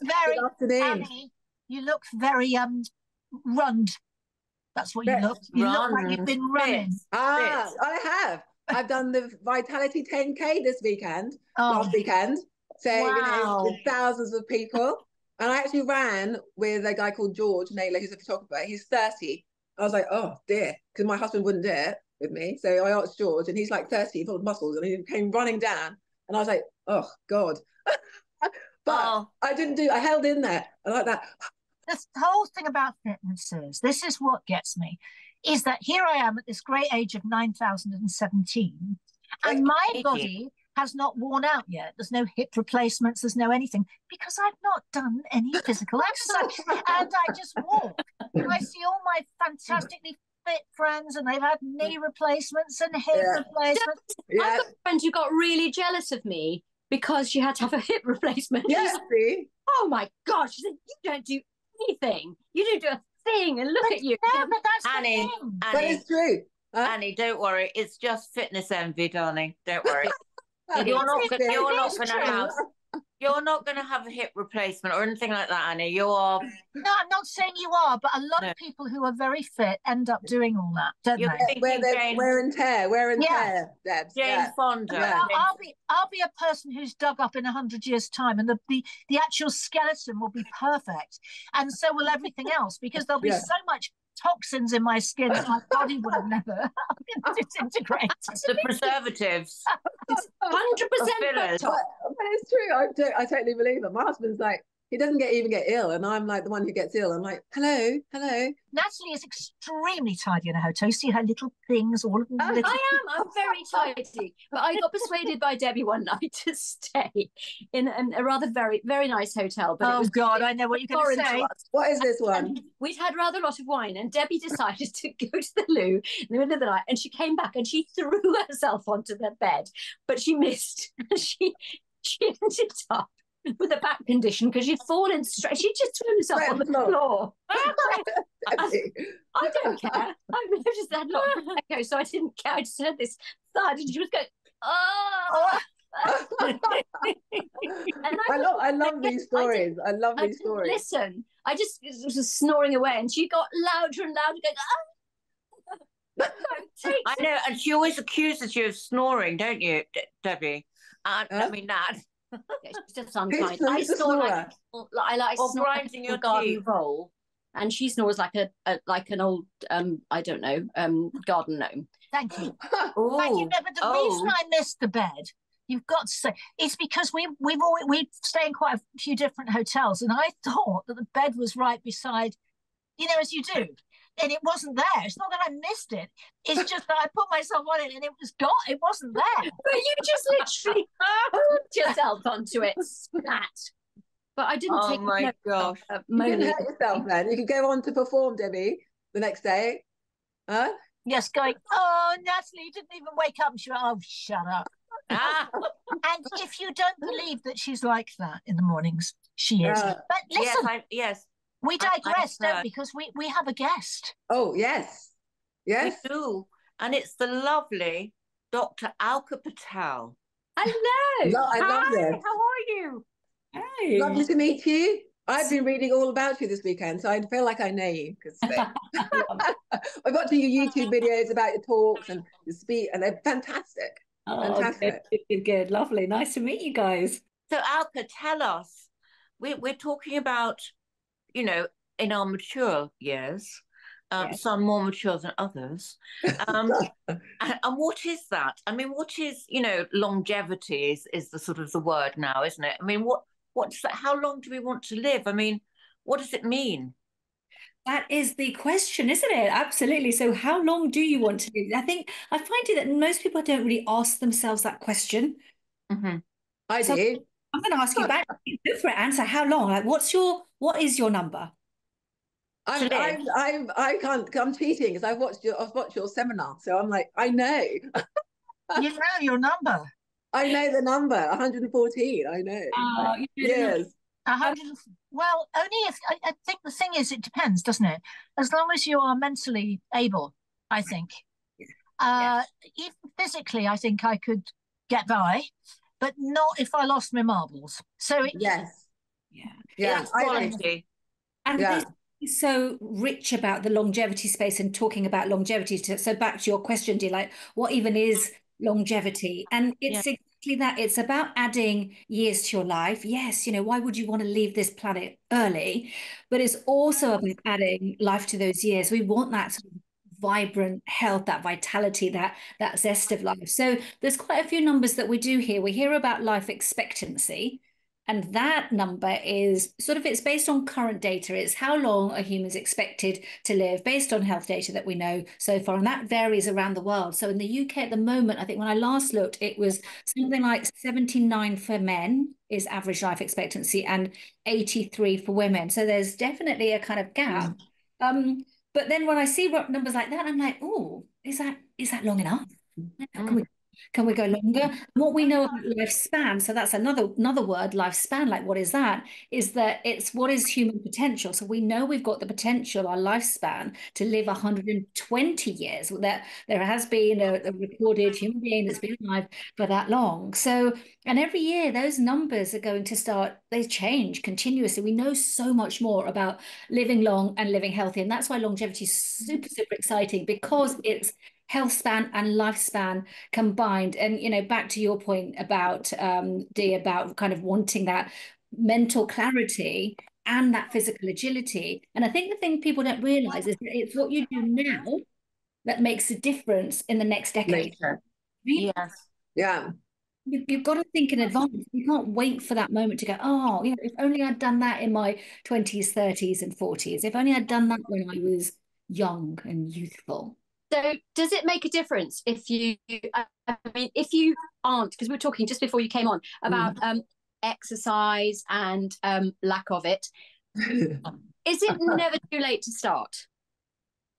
very, afternoon. Annie, you look very rund. That's what you look. You look like you've been running. I have. I've done the Vitality 10K this weekend, last weekend. So, with thousands of people. And I actually ran with a guy called George Naylor, who's a photographer. He's 30. I was like, oh dear, because my husband wouldn't do it with me. So I asked George, and he's like 30, full of muscles, and he came running down. And I was like, oh God. But I held in there. I like that. The whole thing about fitness is, this is what gets me, is that here I am at this great age of 9,017, and my body has not worn out yet. There's no hip replacements, there's no anything, because I've not done any physical exercise. And I just walk. I see all my fantastically fit friends, and they've had knee replacements and hip replacements. I've got a friend who got really jealous of me because she had to have a hip replacement. Yeah, see? Oh my gosh, she said, you don't do anything. You don't do a thing, and look at you. No, but that's Annie, But it's true. Annie, don't worry. It's just fitness envy, darling. Don't worry. You're not going to have a hip replacement or anything like that, Annie. You are. No, I'm not saying you are, but a lot of people who are very fit end up doing all that, don't they? Wear and tear, Debs. Jane Fonda. Yeah. I'll be a person who's dug up in 100 years' time, and the actual skeleton will be perfect, and so will everything else, because there'll be so much toxins in my skin that my body would have never disintegrated. The preservatives. 100%. But it's true. I totally believe it. My husband's like, he doesn't even get ill, and I'm like the one who gets ill. I'm like, hello. Natalie is extremely tidy in a hotel. You see her little things, all of them. I'm very tidy. But I got persuaded by Debbie one night to stay in a rather very, very nice hotel. But God, I know what you're going to say. What is this one? And we'd had rather a lot of wine, and Debbie decided to go to the loo in the middle of the night, and she came back and she threw herself onto the bed, but she missed. She ended up with a back condition because she'd fallen straight. She just threw herself on the floor. I don't care. I just had a lot of echo, so I didn't care. I just heard this thud, and she was going, oh. I love these stories. I love these stories. Listen, I just was snoring away, and she got louder and louder, going, I know, and she always accuses you of snoring, don't you, Debbie? I mean, Nat. She's just unkind. I snore like grinding your garden roll, and she snores like an old I don't know garden gnome. Thank you. Thank you. No, but the reason I missed the bed, you've got to say, it's because we stay in quite a few different hotels, and I thought that the bed was right beside, as you do. And it wasn't there. It's not that I missed it. It's just that I put myself on it and it was gone. It wasn't there. But you just literally put yourself onto it, splat. But I didn't take. Oh my gosh! You didn't hurt yourself then. You could go on to perform, Debbie, the next day. Huh? Yes, going. Oh, Natalie, you didn't even wake up. And she went, "Oh, shut up." And if you don't believe that she's like that in the mornings, she is. But listen, yes. We digress, don't we? Because we have a guest. Oh, yes. Yes. We do. And it's the lovely Dr. Alka Patel. Hello. I love this. How are you? Hey. Lovely to meet you. I've been reading all about you this weekend, so I feel like I know you. I got to your YouTube videos about your talks and your speech, and they're fantastic. Fantastic. Good. Lovely. Nice to meet you guys. So, Alka, tell us. We're talking about, in our mature years, some more mature than others. And what is that? I mean, what is, longevity is the sort of the word now, isn't it? I mean, what's that? How long do we want to live? I mean, what does it mean? That is the question, isn't it? Absolutely. So how long do you want to live? I find it that most people don't really ask themselves that question. Mm-hmm. I do. I'm going to ask you back. Go for it. Answer. How long? Like, what is your number? I can't. I'm cheating because I've watched your seminar, so I'm like, I know. You know your number. I know the number. 114. I know. Yes. 100. Well, only if I think the thing is, it depends, doesn't it? As long as you are mentally able, I think. Yes. Even physically, I think I could get by, but not if I lost my marbles. So yes. Yeah, It's quality. And this is so rich about the longevity space and talking about longevity. So back to your question, dear, like what even is longevity? And it's exactly that. It's about adding years to your life. Yes, why would you want to leave this planet early? But it's also about adding life to those years. We want that sort of vibrant health, that vitality, that zest of life. So there's quite a few numbers that we do here. We hear about life expectancy. And that number is it's based on current data. It's how long a human's expected to live based on health data that we know so far. And that varies around the world. So in the UK at the moment, I think when I last looked, it was something like 79 for men is average life expectancy and 83 for women. So there's definitely a kind of gap. But then when I see numbers like that, I'm like, oh, is that long enough? Can we go longer? And what we know about lifespan, so that's another word, lifespan, like what is that? Is that it's what is human potential. So we know we've got the potential, our lifespan, to live 120 years. That there has been a recorded human being that's been alive for that long. So, and every year those numbers are going to they change continuously. We know so much more about living long and living healthy. And that's why longevity is super, super exciting, because it's health span and lifespan combined. And back to your point about Dee, about kind of wanting that mental clarity and that physical agility. And I think the thing people don't realize is that it's what you do now that makes a difference in the next decade. Right? Yes. Yeah. You've got to think in advance. You can't wait for that moment to go, oh, if only I'd done that in my 20s, 30s, and 40s. If only I'd done that when I was young and youthful. So does it make a difference if you aren't, because we were talking just before you came on about exercise and lack of it. Is it never too late to start?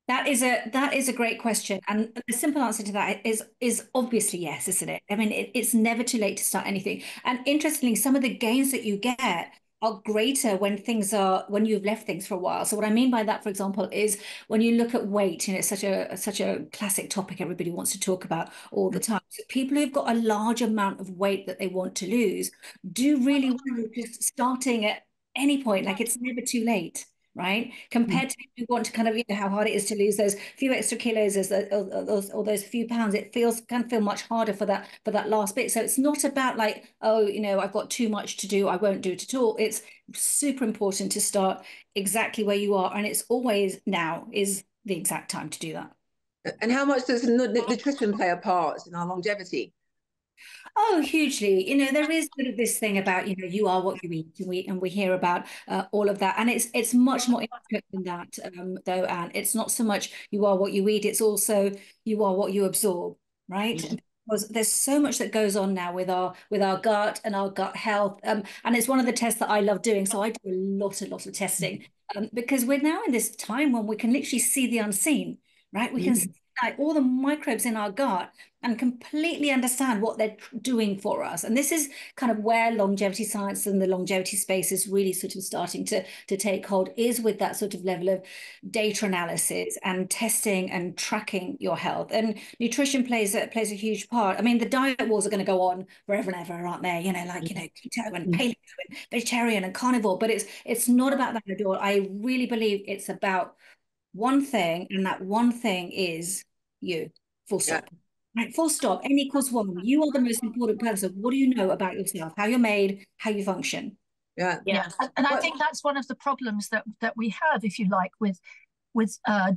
That is a great question, and the simple answer to that is obviously yes, isn't it? I mean, it's never too late to start anything. And interestingly, some of the gains that you get are greater when you've left things for a while. So what I mean by that, for example, is when you look at weight, it's such a classic topic everybody wants to talk about all the time. So people who've got a large amount of weight that they want to lose do really well just starting at any point. Like, it's never too late, right? Compared to if you want to kind of, how hard it is to lose those few extra kilos or those few pounds, it can feel much harder for that last bit. So it's not about like, oh, I've got too much to do, I won't do it at all. It's super important to start exactly where you are. And it's always now is the exact time to do that. And how much does nutrition play a part in our longevity? Oh, hugely. There is sort of this thing about, you are what you eat, and we hear about all of that. And it's much more intricate than that, though, Anne. It's not so much you are what you eat, it's also you are what you absorb, right? Because there's so much that goes on now with our gut and our gut health. And it's one of the tests that I love doing. So I do a lot of testing because we're now in this time when we can literally see the unseen, right? We can see like all the microbes in our gut and completely understand what they're doing for us. And this is kind of where longevity science and the longevity space is really sort of starting to take hold, is with that sort of level of data analysis and testing and tracking your health. And nutrition plays a huge part. I mean, the diet wars are going to go on forever and ever, aren't they? Keto and paleo and vegetarian and carnivore, but it's not about that at all. I really believe it's about one thing, and that one thing is you. Full stop. Right, full stop. N equals 1. You are the most important person. What do you know about yourself? How you're made, how you function. Yeah. And I think that's one of the problems that we have, if you like, with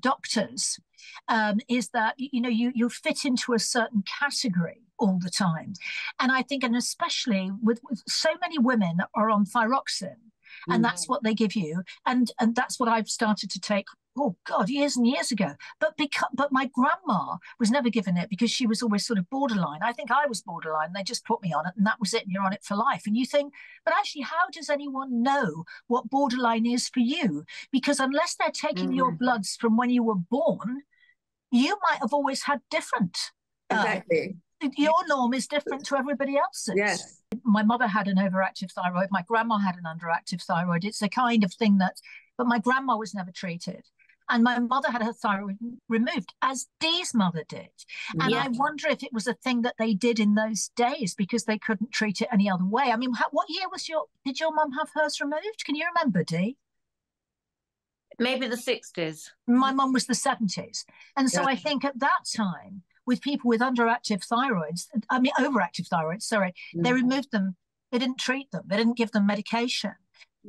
doctors, is that you fit into a certain category all the time. And I think, and especially with so many women are on thyroxine, and that's what they give you, and that's what I've started to take, oh God, years and years ago. But my grandma was never given it because she was always sort of borderline. I think I was borderline. They just put me on it, and that was it, and you're on it for life. And you think, but actually, how does anyone know what borderline is for you? Because unless they're taking your bloods from when you were born, you might have always had different. Exactly. Your norm is different to everybody else's. Yes. My mother had an overactive thyroid. My grandma had an underactive thyroid. It's a kind of thing but my grandma was never treated. And my mother had her thyroid removed, as Dee's mother did. And I wonder if it was a thing that they did in those days because they couldn't treat it any other way. I mean, what year did your mum have hers removed? Can you remember, Dee? Maybe the 60s. My mum was the 70s. And so I think at that time, with people with overactive thyroids, they removed them. They didn't treat them. They didn't give them medication.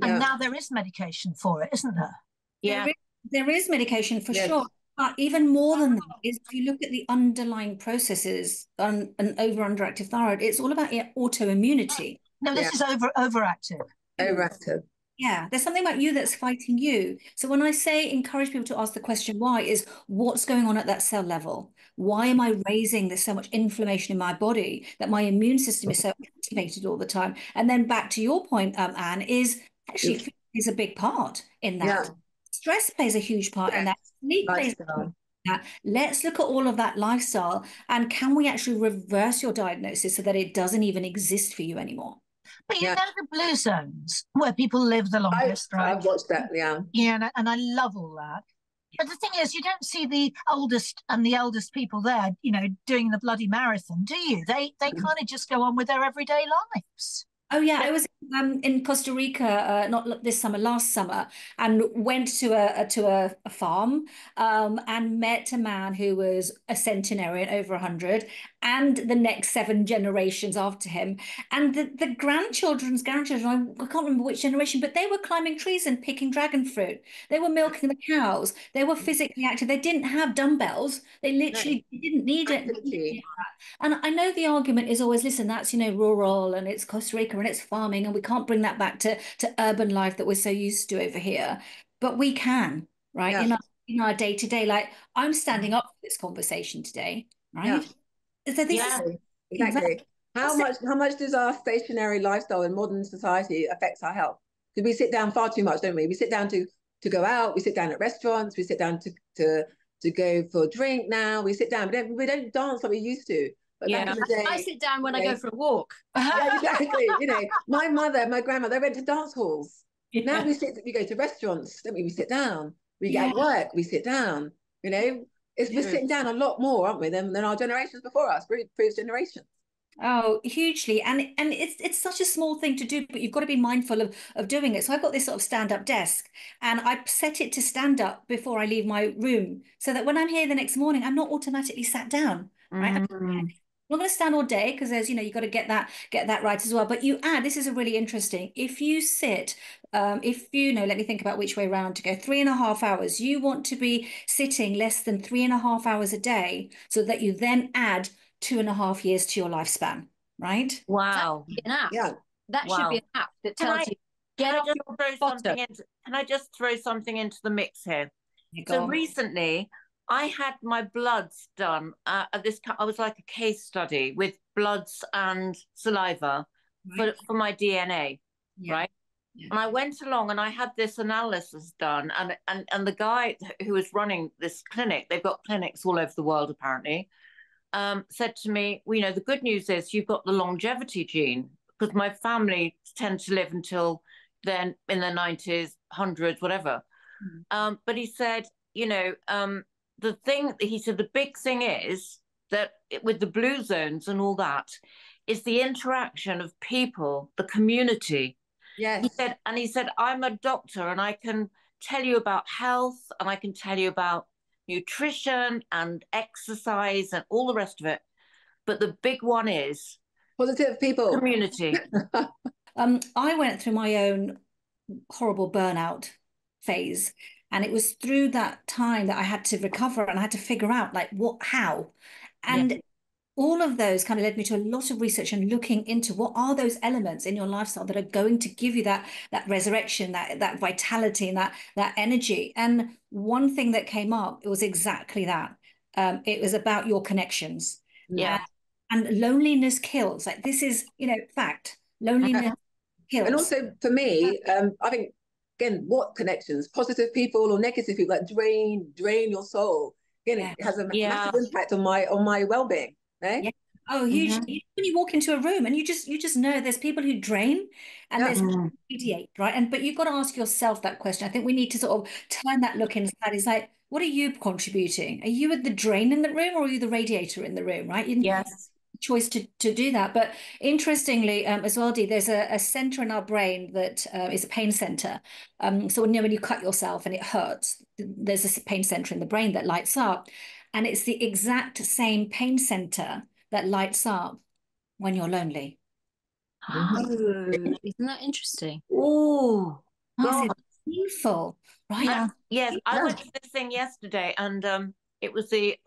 And now there is medication for it, isn't there? Yeah. There is medication for sure. But even more than that is if you look at the underlying processes on an underactive thyroid, it's all about autoimmunity. No, this is overactive. Overactive. Yeah, there's something about you that's fighting you. So when I say encourage people to ask the question why, is what's going on at that cell level? Why am I raising there's so much inflammation in my body that my immune system is so activated all the time? And then back to your point, Anne, is actually food is a big part in that. Yeah. Stress plays a huge part in that. Sleep plays a part in that. Let's look at all of that lifestyle, and can we actually reverse your diagnosis so that it doesn't even exist for you anymore? But you know the blue zones where people live the longest, right? I've watched that, yeah. Yeah, and I love all that. But the thing is, you don't see the oldest and the eldest people there, you know, doing the bloody marathon, do you? They kind of just go on with their everyday lives. Oh yeah, I was in Costa Rica not this summer, last summer, and went to a farm and met a man who was a centenarian, over 100, and the next 7 generations after him, and the grandchildren, I can't remember which generation, but they were climbing trees and picking dragon fruit. They were milking the cows. They were physically active. They didn't have dumbbells. They literally didn't need it. And I know the argument is always, listen, that's, you know, rural and it's Costa Rica and it's farming and we can't bring that back to urban life that we're so used to over here. But we can, right? Yeah. In our day-to-day, like I'm standing up for this conversation today, right? Yeah. So this is exactly. How much does our stationary lifestyle in modern society affects our health? Because we sit down far too much, don't we? We sit down to go out, we sit down at restaurants, we sit down to go for a drink now. We sit down. We don't dance like we used to. But back in the day, I sit down when I go for a walk. Yeah, exactly. You know, my mother, my grandmother, they went to dance halls. Now we go to restaurants, don't we? We sit down. We get work, we sit down. You know, we're sitting down a lot more, aren't we, than our generations before us, previous generations. Oh, hugely. And it's such a small thing to do, but you've got to be mindful of doing it. So I've got this sort of stand-up desk and I set it to stand up before I leave my room so that when I'm here the next morning, I'm not automatically sat down, right? I'm not going to stand all day because there's, you know, you've got to get that right as well. But you add, this is a really interesting, if you sit, if you know, let me think about which way around to go, 3.5 hours, you want to be sitting less than 3.5 hours a day so that you then add 2.5 years to your lifespan, right? Wow. That should be an app that tells you, get off your bottom. Can I just throw something into the mix here? So recently, I had my bloods done. I was like a case study with bloods and saliva for my DNA, right? Yeah. And I went along and I had this analysis done, and the guy who was running this clinic, they've got clinics all over the world apparently, said to me, well, you know, the good news is you've got the longevity gene, because my family tend to live until then in their 90s, 100s, whatever. But he said, you know, the big thing is that with the blue zones and all that is the interaction of people, the community. Yes. He said, I'm a doctor and I can tell you about health and I can tell you about nutrition and exercise and all the rest of it. But the big one is positive people. Community. I went through my own horrible burnout phase. And it was through that time that I had to recover and I had to figure out like how. And all of those kind of led me to a lot of research and looking into what are those elements in your lifestyle that are going to give you that resurrection, that vitality and that energy. And one thing that came up, it was exactly that. It was about your connections. Yeah. And loneliness kills. Like this is, you know, fact. Loneliness kills. And also for me, I think, again, what connections? Positive people or negative people that drain your soul. Again, it has a massive impact on my well-being. Eh? Yeah. Oh, hugely. When you walk into a room and you just know there's people who drain and there's people who radiate, right? But you've got to ask yourself that question. I think we need to sort of turn that look inside. It's like, what are you contributing? Are you the drain in the room, or are you the radiator in the room, right? Yes. Choice to do that. But interestingly, as well, Dee, there's a center in our brain that is a pain center. So when you cut yourself and it hurts, there's a pain center in the brain that lights up, and it's the exact same pain center that lights up when you're lonely. Oh, isn't that interesting? Oh, God. It's painful, right? Yeah. Yes, I went to this thing yesterday, and it was the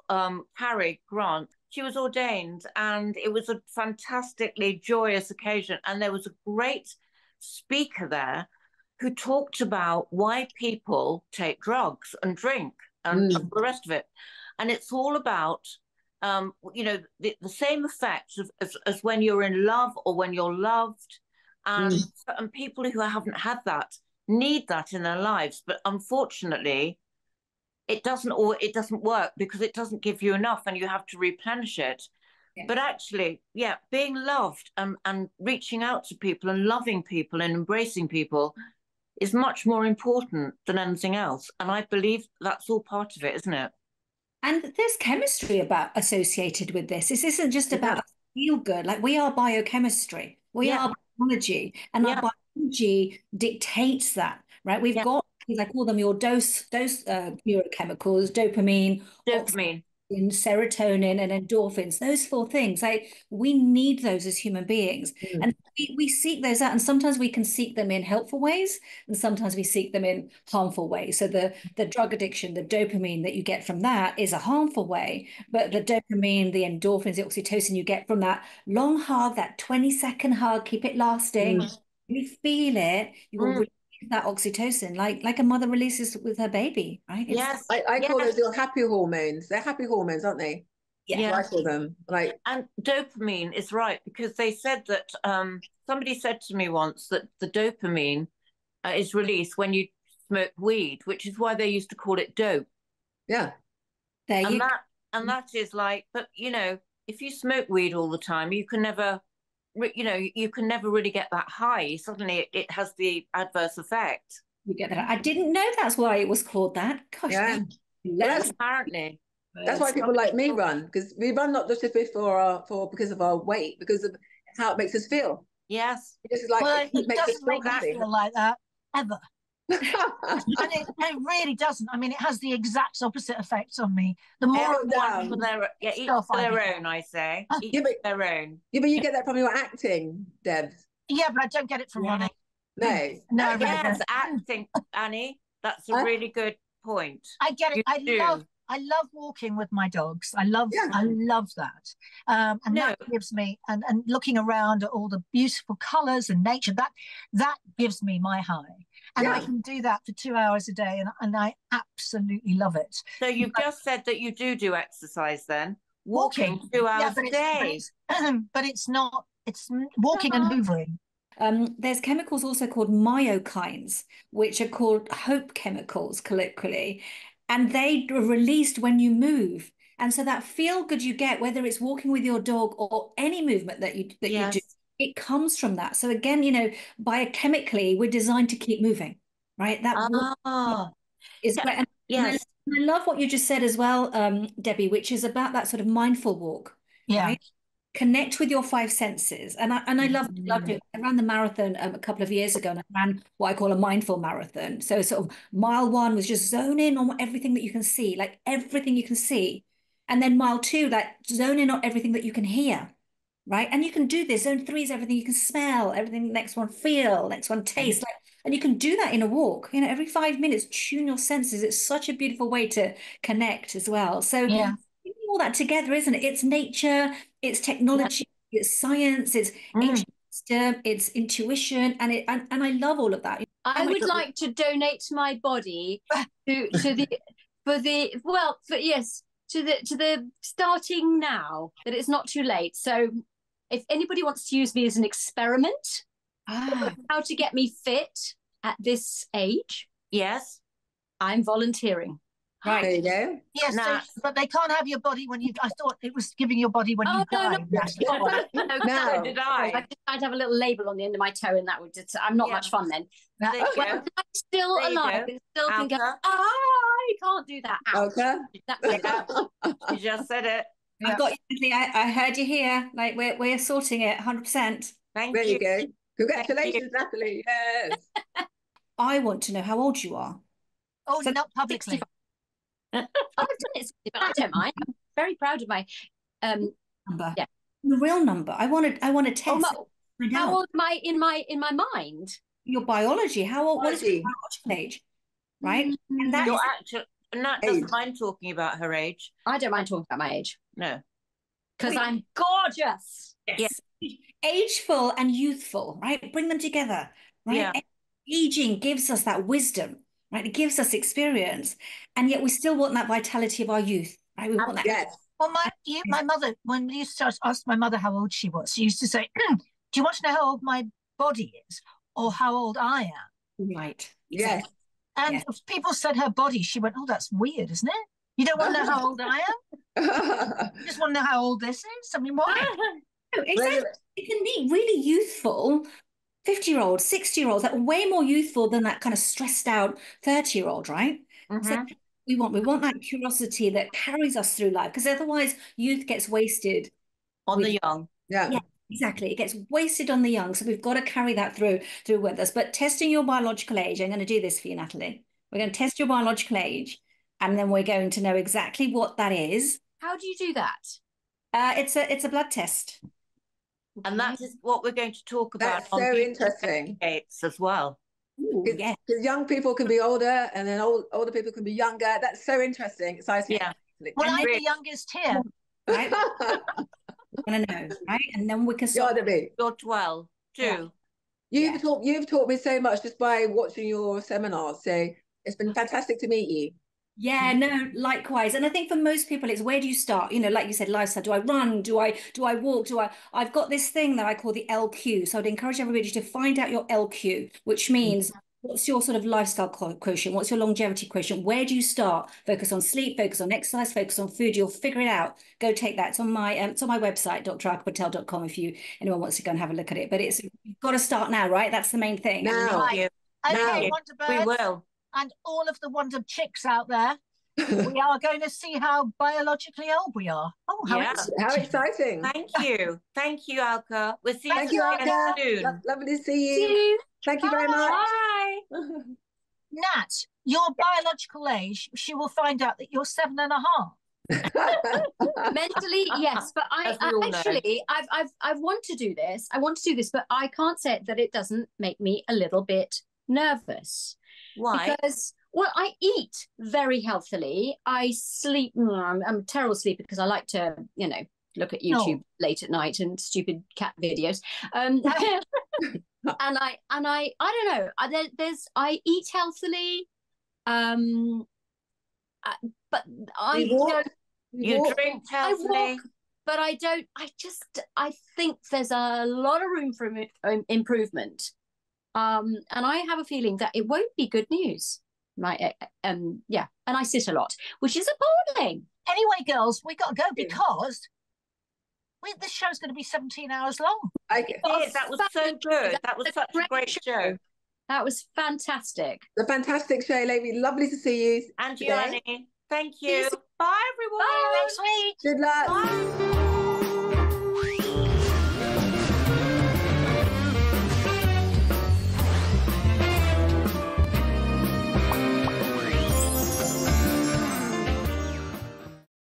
Carrie Grant. She was ordained, and it was a fantastically joyous occasion. And there was a great speaker there who talked about why people take drugs and drink and the rest of it. And it's all about, the same effects as when you're in love or when you're loved. And people who haven't had that need that in their lives. But unfortunately, it doesn't work because it doesn't give you enough and you have to replenish it. Yeah. But actually, being loved and reaching out to people and loving people and embracing people is much more important than anything else. And I believe that's all part of it, isn't it? And there's chemistry associated with this. This isn't just about feel good. Like, we are biochemistry. We are biology. And our biology dictates that, right? We've got, I call them your dose neurochemicals, dopamine, oxytocin, serotonin, and endorphins. Those four things, we need those as human beings. And we seek those out. And sometimes we can seek them in helpful ways, and sometimes we seek them in harmful ways. So the drug addiction, the dopamine that you get from that is a harmful way. But the dopamine, the endorphins, the oxytocin you get from that long hug, that 20-second hug, keep it lasting. You feel it, you will release that oxytocin like a mother releases with her baby, right? I call those your happy hormones. They're happy hormones, aren't they? Yeah. I call them. And dopamine is right, because they said that somebody said to me once that the dopamine is released when you smoke weed, which is why they used to call it dope. Yeah. And that is like, but if you smoke weed all the time, you can never really get that high. Suddenly it has the adverse effect. You get that. I didn't know that's why it was called that. Gosh, apparently. That's why people like me run, because we run not just because of our weight, because of how it makes us feel. Yes. It's like, it doesn't make me feel like that ever. And it really doesn't. I mean, it has the exact opposite effect on me. The more each their own, I say. Each their own. Yeah, but you get that from your acting, Deb. Yeah, but I don't get it from running. No. Yes, acting, Annie. That's a really good point. I get it. I love walking with my dogs. I love that. And that gives me, and looking around at all the beautiful colours and nature, that gives me my high. And I can do that for 2 hours a day, and I absolutely love it. So you've just said that you do exercise then? Walking 2 hours a day. But it's not, it's walking and hoovering. There's chemicals also called myokines, which are called hope chemicals colloquially, and they are released when you move. And so that feel good you get, whether it's walking with your dog or any movement that you do, it comes from that. So again, biochemically, we're designed to keep moving, right? That is great. And I love what you just said as well, Debbie, which is about that sort of mindful walk. Yeah. Right? Connect with your five senses. And I loved it. I ran the marathon a couple of years ago, and I ran what I call a mindful marathon. So sort of mile 1 was just zone in on everything that you can see, like everything you can see. And then mile 2, like zone in on everything that you can hear, right? And you can do this. Zone 3 is everything you can smell, everything, next one feel, next one taste. And you can do that in a walk. Every 5 minutes, tune your senses. It's such a beautiful way to connect as well. So all that together, isn't it? It's nature, it's technology, it's science, it's ancient wisdom, it's intuition, and I love all of that. I would like to donate my body to the starting now, that it's not too late. So if anybody wants to use me as an experiment, how to get me fit at this age, I'm volunteering. Right. There you go. Yes, but they can't have your body when you. I thought it was giving your body when you died. No. So did I. I'd have a little label on the end of my toe, and that would. I'm not much fun then. There you go. I'm still alive. And still can go. I can't do that. Alka. You just said it. I've got you. I heard you here. Like we're sorting it 100%. Thank there you. You go. Congratulations, Natalie. Yes. I want to know how old you are. Oh, so not publicly. I've done it, but I don't mind. I'm very proud of my number. Yeah, the real number. I want to test. How old am I in my mind? Your biology. How old? What is your biological age? Right. And that Nat doesn't mind talking about her age. I don't mind talking about my age. No. Because I'm gorgeous. Yes. Ageful and youthful, right? Bring them together, right? Yeah. Aging gives us that wisdom, right? It gives us experience, and yet we still want that vitality of our youth, right? We want that. Yes. Well, my mother, when we used to ask my mother how old she was, she used to say, "Do you want to know how old my body is, or how old I am?" Right. Yes. And if people said her body, she went, "Oh, that's weird, isn't it? You don't want to know how old I am? You just want to know how old this is? I mean, why?" No, exactly. It can be really youthful 50-year-olds, 60-year-olds that are way more youthful than that kind of stressed out 30-year-old, right? So we want that curiosity that carries us through life, because otherwise youth gets wasted on the young. Yeah. Exactly. It gets wasted on the young. So we've got to carry that through with us. But testing your biological age, I'm going to do this for you, Natalie. We're going to test your biological age, and then we're going to know exactly what that is. How do you do that? It's a blood test. And that is what we're going to talk about. That's so interesting. As well. Because young people can be older, and then older people can be younger. That's so interesting. Exciting. Yeah. Well, I'm the youngest here. Right? I know, right? And then we can start. You're 12 too. Yeah. You've taught me so much just by watching your seminars. So it's been fantastic to meet you. Yeah, no, likewise. And I think for most people, it's where do you start? You know, like you said, lifestyle. Do I run? Do I walk? I've got this thing that I call the LQ. So I'd encourage everybody to find out your LQ, which means what's your sort of lifestyle quotient? What's your longevity quotient? Where do you start? Focus on sleep, focus on exercise, focus on food. You'll figure it out. Go take that. It's on my website, dralkapatel.com, if anyone wants to go and have a look at it. But you've got to start now, right? That's the main thing. Now. Okay, Wonderbirds. We will. And all of the Wonder chicks out there, we are going to see how biologically old we are. Oh, how exciting. Thank you, Alka. We'll see you Alka. soon. Lovely to see you. Thank you very much. Bye. Nat, your biological age, she will find out that you're 7.5. Mentally, yes, but I want to do this. I want to do this, but I can't say that it doesn't make me a little bit nervous. Why? Because, well, I eat very healthily. I sleep. I'm a terrible sleeper because I like to, look at YouTube late at night and stupid cat videos. And I don't know. I eat healthily. But you drink healthily. I walk, but I don't. I think there's a lot of room for improvement. And I have a feeling that it won't be good news. And I sit a lot, which is appalling. Anyway, girls, we got to go because this show's going to be 17 hours long. Okay. That was so good. That was such a great show. That was fantastic. A fantastic show, lady. Lovely to see you. And you, Annie. Thank you. Bye, everyone. Bye. Next week. Good luck. Bye.